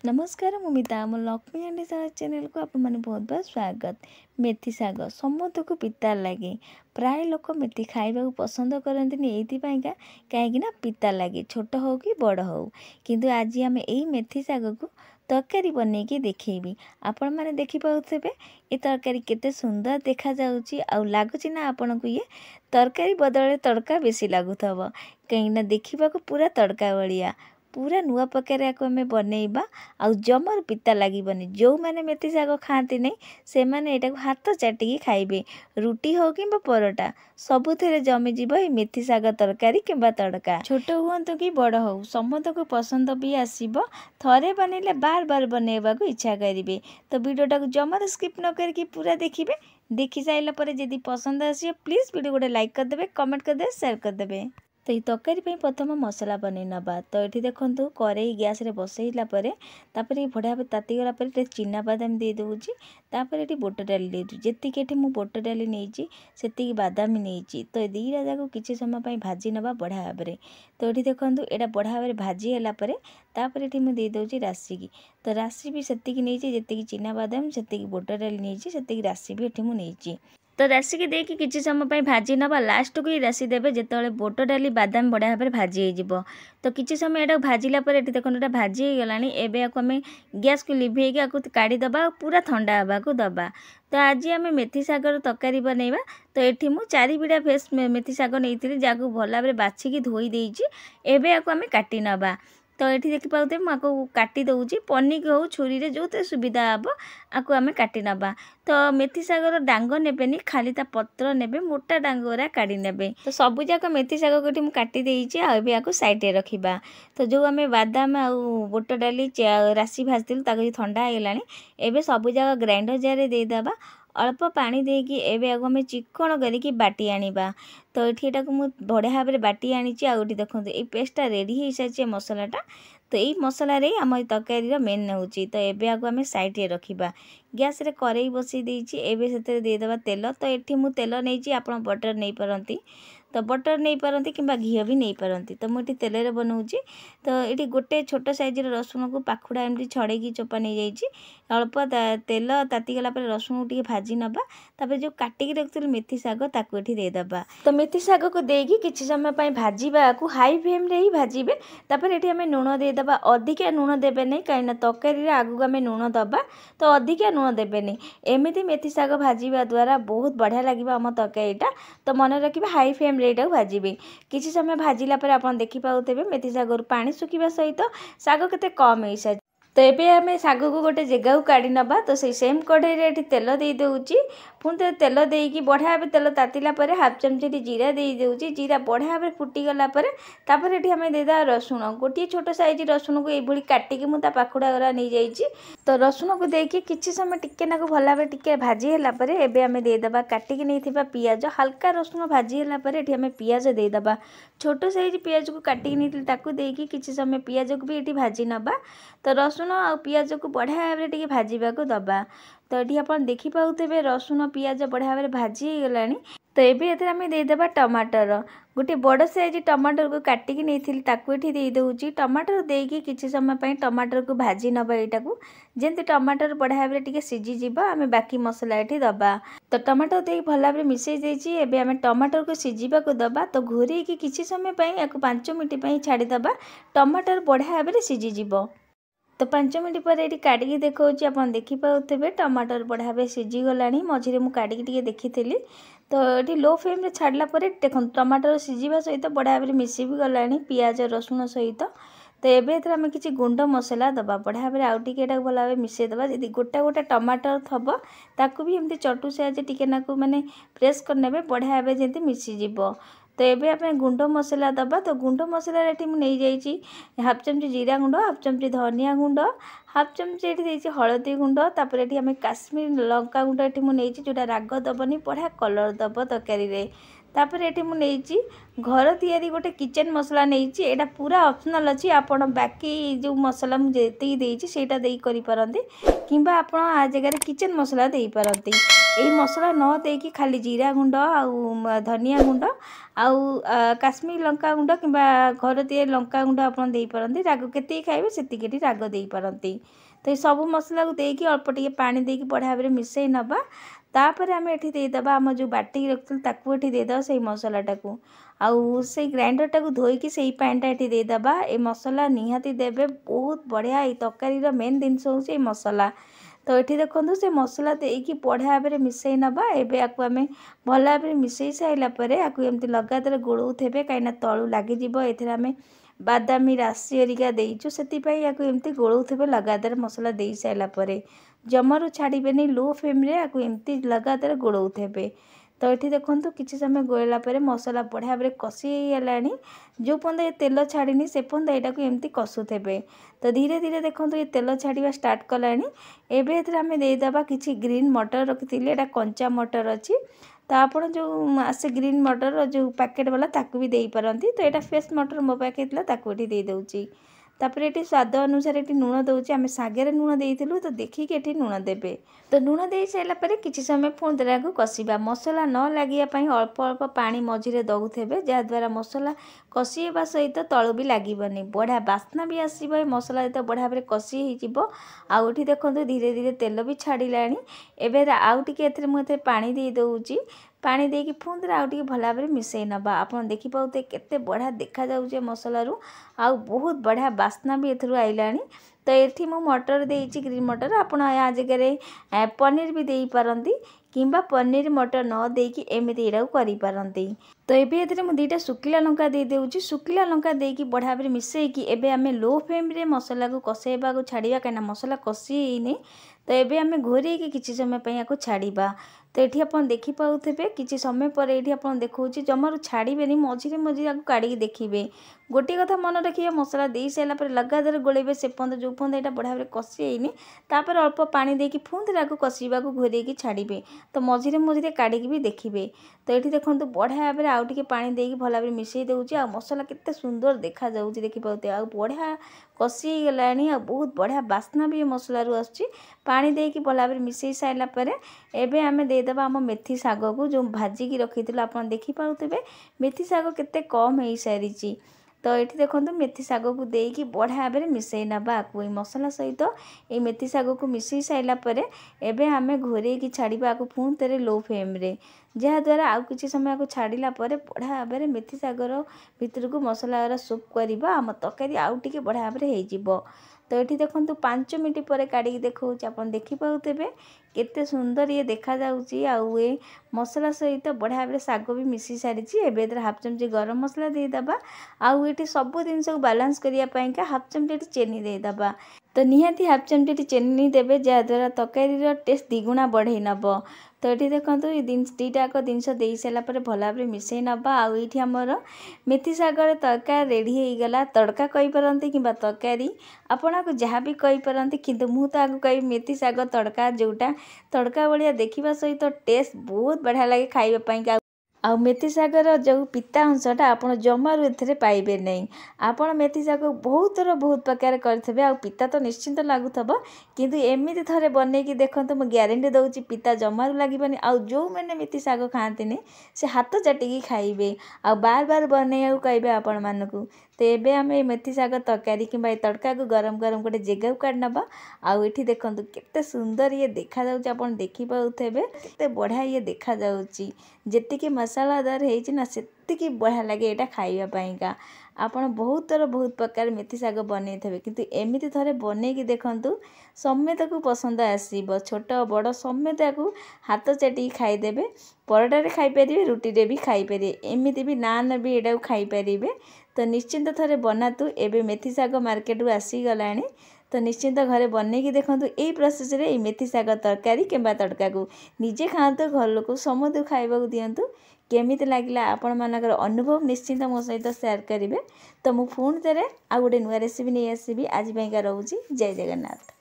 नमस्कार मुमिता आम लक्ष्मी आंटी साग चैनल को आप बहुत बहुत स्वागत। मेथी साग समस्त को पिता लगे प्राय लोक मेथी खाइबा पसंद करते ये कहीं पिता लगे छोट हो कि बड़ हो किंतु आज आम यही मेथी साग को तरकारी बनईकी देखेबी आपण मैंने देखिपारे ये तरकारी केते सुंदर देखा जाउची आ लगुच ना आपण को ये तरकारी बदल तड़का बेसी लगुथब कहीं देखा पूरा तड़का भलिया पूरा नुआ प्रकार आम बनइबा आ जमर पिता लगे जो मैंने मेथी साग खाती नहीं से मैंने यहाँ हाथ चाटिकी खाइबे रुटी हो कि परोटा सबुथे जमीज मेथी साग तरकारी किंबा तड़का छोट हूँ कि बड़ हो समस्त को पसंद भी आसब थरे बनइले बार बार बनइबा को इच्छा करेंगे। तो वीडियोटा को जमार स्किप न करके पूरा देखिए देखी सारा जदि पसंद आस प्लीज वीडियो गोटे लाइक करदे कमेंट करदे शेयर करदे। तो ये तरकारी प्रथम मसला बनई नवा तो ये देखूँ कड़े गैस रे बसैला तापर बढ़िया तातीगला चिना बादाम दे दूँगी तापर ये बोट डाली दे जी मुझे बोट डाली नहीं से बादाम नहीं तो दीटा जाक किसी समय भाजी नवा बढ़िया भाव में। तो ये देखूँ यहाँ बढ़िया भाव में भाजी तापर ये मुझे दे दूँगी राशि की तो राशि भी से जी चिना बादाम से बोट डाली नहीं राशि भी ये मुझे तो राशि की देखिए किसी समय भाजी नवा लास्ट को ही राशि देवे जिते बोट डाली बादाम बढ़िया भाव में भाजी हो तो किसी समय यहाँ भाजिला देखो यहाँ भाजी हो गलानी एबे आम गैस को लिभेक आपको काढ़ीदबा पूरा ठंडा हवा को दबा। तो आज आम मेथी सागर तरकारी बनइबा तो ये मुझे 4 बिड़ा फ्रेश मेथी साग नहीं जहाँ भल भाव में बाछिकी धोई देइछि एबे आको आम काटी नबा। तो ये देखिपे मुझे काटी दूँगी पनिक हो छुरी रे जो सुविधा हम आपको आम काटी नबा। तो मेथी सागर डांग नेबेनी खाली ता पत्र नेबे मोटा डांग गुरा काढ़ी नेबे। तो सबू जाक मेथी साग को मुझे काटी देइछि आ साइड रखिबा। तो जो आम बादाम आ बोट डाली राशि भाजती ताको ठंडा हो गलानी एबे सबू जाक ग्राइंडर जार रे देदेबा अल्प पानी देकी एबे आगो हमें चिकन करिकी बाटी आनिबा। तो ये मुझे बढ़िया भाव में बाटी आनी आउटी देखो ये पेस्टा रेडी हो सारी मसलाटा तो यही मसला रे आम तरकारी मेन होची। तो एबे आगो हमें साइड रे रखिबा गैस रे कड़ाई बसई देइछि एबे सेते देदेबा तेल। तो ये मुझे तेल नहीं आपण बटर नहीं पारंती तो बटर नहीं पारंती किंबा घी भी नहीं पारंती तो मुझे तेल रे बनाऊँगी। तो ये गोटे छोट साइज रसुण को पाखुड़ा एमती छड़ेकी चोपा नहीं जाइए अल्प तेल तातीगला रसुण को भाजी नबा तापर जो काटिकी रखिलु मेथी साग ताकू एठी देदेबा। तो मेथी साग को देकी किछि समय भाजीबा को हाई फ्लेम रे ही भाजीबे तापर एठी हमें लूण देदेबा अधिका लूण देबे नहीं कहीं तरकारी आगू आम लूण दबा तो अधिका लूण देबे नहीं एमती मेथी साग भाजीबा द्वारा बहुत बढ़िया लगे आम तरकारीटा। तो मन रखिए हाई फ्लेम रे भाजीबे किछि समय भाजिला पर आप देखिपारे मेथी सागर पानी सुखा सहित साग केते कम हो सारी। तो ये आम साग को गोटे जगह को काढ़ी नबा तो से सेम कढ़ई रे तेल दे दूँगी पुणी तेल देकी बढ़िया भाव तेल तातिला परे हाफ चमची जीरा दे दूँगी जीरा बढ़िया भाव फुटीगला तापर ये आम देदा रसुण गोटे छोट साइज रसुण को ये काटिकी मुझे पाखुड़ा गुरा नहीं जाइए। तो रसुण को देकी किछि समय टिके नाकु भल भाव टिके भाजी होला परे एबे आम देदेबा काटिकी नहीं पियाज हल्का रसुण भाजी होला परे एठी आम पियाज देदेबा छोट साइज पियाज को काटिकी नहीं ताकू देकी किछि समय पियाज को भी ये भाजी नबा। तो रसुण आ पियाज को बढ़िया भाव में टिके भाजीबा को दबा। तो ये आप देखिपारे रसुण पियाज बढ़िया भाव में भाजी हो गलानी। तो ये आम देदेबा टमाटर गोटे बड़ साइज टमाटर को काटिकी नहीं ताकू एठी दे दूँगी टमाटर देकी किछि समय टमाटर को भाजी नबा यहाँ को जमी टमाटर बढ़िया भाव में सीझीज आम बाकी मसला ये दबा। तो टमाटर दे भल भाव में मिसई देछि एबे आम टमाटर को सीझा को दबा। तो घोरेकी किछि समय या 5 मिनट छाड़ीदबा टमाटर बढ़िया भाव में सीझीज। तो 5 मिनट पर ये काढ़ी देखा आप देखिपारे टमाटर बढ़िया भाव सीझीगला मझे मुझे काढ़ी देखी। तो ये लो फ्लेम रे छाड़ला देखो टमाटर सीझा सहित बढ़िया भाव में मिसी भी गला पियाज रसुण सहित। तो ये आम किसी गुंड मसला दबा बढ़िया भाव में आउ टे भल भाव मिसेदेबा जब गोटा गोटा टमाटर थब ताकू भी एमती चटू साइज टिके नाकू माने प्रेस करने बढ़िया भाव जमी मिसीज। तो ये आप गुंड मसला दबा। तो गुंड मसला ये नहीं जाइए हाफ चमची जीरा गुंड हाफ चमची धनिया गुंड हाफ चमची ये हलदी गुंड तापर ये आम काश्मीर लंका गुंड ये मुझे जोटा राग दबनी बढ़िया कलर दब तरकारी। तापर ये मुझे घर तैयारी गोटे किचन मसला नहीं एटा पूरा ऑप्शनल अच्छी आपण बाकी जो मसला मुझे देईची सेटा देई करि पारंती किंबा आपण आ जगह किचन मसला देई पारंती। यही मसला न देकी खाली जीरा गुंड आउ धनिया गुंड आउ काश्मीर लंका गुंड कि घर तीन लंका गुंड आप पारती राग के खाइबे से राग दे पारती। तो ये सब मसला को देकी अल्प टे पानी देकी बढ़िया भाव मिसई नवा तापर आम एठी देदेबा आम जो बाटी रखी ताकू एठी देदेबा से मसलाटा को आउ से ग्राइंडरटा को धोईकी से पानीटा एठी देदेबा। ए मसला निहाती देबे बहुत बढ़िया। ये तरकारीर मेन जिनस होउछि मसला। तो ये देखो से मसला देकी बढ़िया भाव मिसई नवा। एबे आकु आमे भल भाव मिसई साइला परे आकु एमती लगातार गोलौथेबे कहीं तळु लागि जिवो। एथिरे आमे बादामी राशि हरिका देइछु सेतिपई याकु एमती गोलौथेबे लगातार मसला देई साइला परे जमारू छाड़बेनि लो फ्लेम रे आकु एमती लगातार गोलौथेबे। तो ये देखो किसी समय गोला पर मसला बढ़िया भाव कषि गलानी जो पर्यंत ये तेल छाड़नी से पर्यंत यहाँ को एमती कषुथे। तो धीरे धीरे देखो ये तेल छाड़ा स्टार्ट कलानी। एवं आम देदेबा कि ग्रीन मटर रखी एटा कंचा मटर अच्छी तो आप जो आसे ग्रीन मटर जो पैकेट वाला ताकू भी दे पारती। तो यहाँ फ्रेश मटर मो पाखे ताकू दे दूची। तापर ये स्वाद अनुसार ये लुण दूचे आम सागे लुण देलु तो देखिए ये लुण देवे। तो लुण दे सारापर किसी समय पुणी देर को कषा मसला न लगे अल्प अल्प पानी मझे दौथे जहाद्वारा मसला कषिवा सहित तलु भी लगभग बढ़िया बास्ना भी आसो मसला जो बढ़िया भाव कषि आउ ये देखो धीरे धीरे तेल भी छाड़ा। एवं आउ टे मुझे पानी दे दूची पानी देकी पुणी थे आउ भल भाव मिसई नवा। आप देखिए केते बढ़िया देखा जाउछे मसलारू आउ बहुत बढ़िया बास्ना भी एथरू आइलानी। तो ये मु मटर देइछि ग्रीन मटर आप या जगह पनीर भी दे पारती किंबा पनीर मटर न देकी एमती एटा करि पारती। तो ये मुझे दुईटा सुखिला लंका दे दूची सुखिला लंका देकी बढ़िया भाव मिसईकी एबे आमे लो फ्लेम रे मसला को कषाइबा को छाड़िबा कहीं मसला कषि। तो ये आम घोरैकी किसी समय या छाड़ा। तो ये आप देखिपारे किसी समय पर ये आप देखा जमार छाड़बे मझे मझे काढ़ी देखिए। गोटे कथा मन रखिए मसला दे सारापर लगातार गोलेबे से पर्यंत जो पर्यंत यहाँ बढ़िया भाव कषि तापर अल्प पानी देकी पुणी थे कषा को घोरैकी छाड़बे। तो मझे मझे काढ़ी भी देखिए। तो ये देखो बढ़िया भाव आउ टे पानी देकी भल भाव मिसई दूसरी आ मसला केते सुंदर देखा जाउछि देखिपारे आ बढ़िया कषि गलानी आ बहुत बढ़िया बास्ना भी मसलारू आसुछि। पानी देकी भल भाव मिसई साइला परे एबे आमे देदेबा आम मेथी साग को जो भाजिकी रखी आप देखिपारे मेथी साग केते कम हो सारी। तो ये देखो मेथी साग को देकी बढ़िया भाव मिसई नवा आपको मसला सहित ये मेथी साग को मिसई सारापर एबे आमे घोरैकी छाड़ा आपको पुणी थे लो फ्लेम रे जहाद्वारा आउ किसी समय को छाड़ा बढ़िया भाव मेथी सागर भितर को मसला सुप कर आम तरकारी आउ टे बढ़िया भाव हो। तो ये देखो 5 मिनट पर काढ़ी देखा आप देखिपारे केते सुंदर ये देखा जाउछि आउ ये मसला सहित बढ़िया भाव साग भी मिसी सारी। एवं हाफ चमची गरम मसला देदेबा आउ ये सब जिनस को बालांस करने हाफ चमची चीनी देदेबा। तो निहाती हाफ चमची चीनी देवे जहाद्वारा तरकारी टेस्ट द्विगुणा बढ़ई नब। तो ये देखो ये दुईटाक जिनस दे सारापर भल भाव मिसई नवा आउ ये आमर मेथी सागर तरकारी रेडी हो गला। तड़का कही पारती कि तरकारी आपन को जहाँ भी कही पारती किंतु मु तो आगे कही मेथी साग तड़का जोटा तड़का भाया देखा सहित टेस्ट बहुत बढ़िया लगे खाइबापी। आउ मेथी सागर जो पिता अंशटा आप जमारू एथे पाइबे नहीं। आपड़ मेथी साग बहुत बहुत प्रकार करेंगे आ पिता तो निश्चिंत लगुव किंतु एमती थे बनईकी देखो मैं ग्यारंटी दूसरी पिता जमारू लगे। आउ जो मैंने मेथी साग खाती से हाथ चाटिकी खाइबे आ बार बार बनई कहे आपण मानक। तो ये आम मेथी साग तरकारी कि तड़का को गरम गरम गोटे जगह को काढ़ नवा आउ ये देखो केते सुंदर ये देखा जाउछि आप देखिपारे केते बढ़िया ये देखा जाउछि जेतिकी मसालादार होइछि ना सेतिकी बढ़िया लगे यहाँ खाइबापा। आपड़ बहुत प्रकार मेथी साग बनई थे किंतु एमती थे बनईकी देखु समेत को पसंद आसब छोट बड़ समेत को हाथ चाटिकी खाईदेवे परोटा खाईपारे रुटी रे भी खाईपारे एमती भी नान भी यहाँ खाईपारे। तो निश्चिंत थे बनातु एबे मेथी साग मार्केट को आसीगला। तो निश्चिंत घरे बनईकी देखो यही प्रोसेस रे ये मेथी साग तरकारी कि तड़का को निजे खातु घर लोक समस्त खाइबा दिंतु केमिति लागला आपण मानकर अनुभव निश्चिंत मो सहित शेयर करेंगे। तो मु पुणी थे आ गोटे नुआ रेसिपी नहीं आसबि आज रोची जय जगन्नाथ।